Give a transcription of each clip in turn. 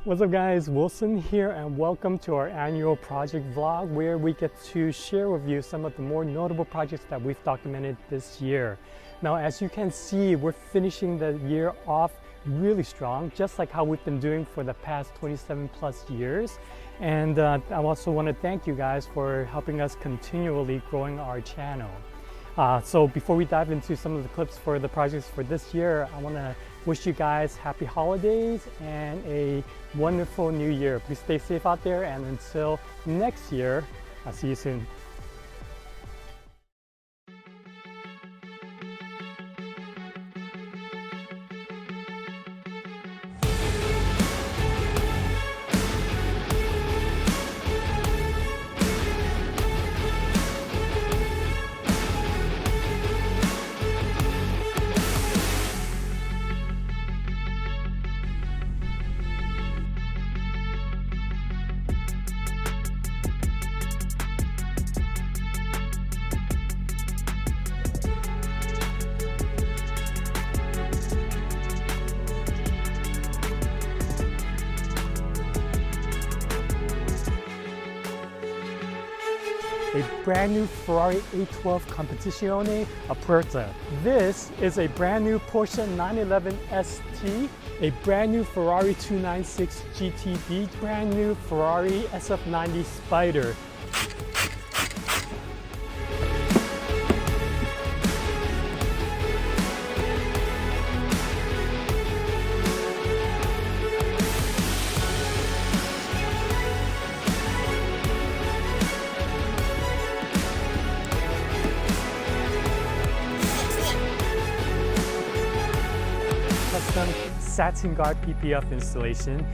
What's up guys, Wilson here and welcome to our annual project vlog where we get to share with you some of the more notable projects that we've documented this year. Now as you can see, we're finishing the year off really strong, just like how we've been doing for the past 27 plus years. And I also want to thank you guys for helping us continually growing our channel. So before we dive into some of the clips for the projects for this year, I want to wish you guys happy holidays and a wonderful new year. Please stay safe out there, and until next year, I'll see you soon. A brand new Ferrari 812 Competizione Aperta. This is a brand new Porsche 911 ST, a brand new Ferrari 296 GTB, brand new Ferrari SF90 Spider. Custom satin guard PPF installation.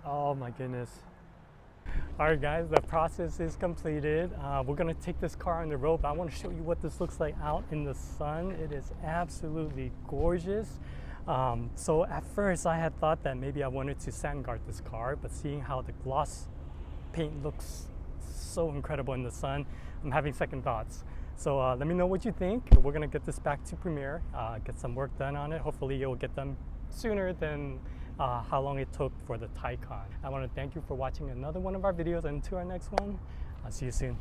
Oh my goodness. Alright guys, the process is completed. We're going to take this car on the road, but I want to show you what this looks like out in the sun. It is absolutely gorgeous. So at first I had thought that maybe I wanted to sand guard this car, but seeing how the gloss paint looks so incredible in the sun, I'm having second thoughts. So let me know what you think. We're going to get this back to Premiere, get some work done on it. Hopefully you'll get them sooner than how long it took for the Taycan. I want to thank you for watching another one of our videos, and until our next one, I'll see you soon.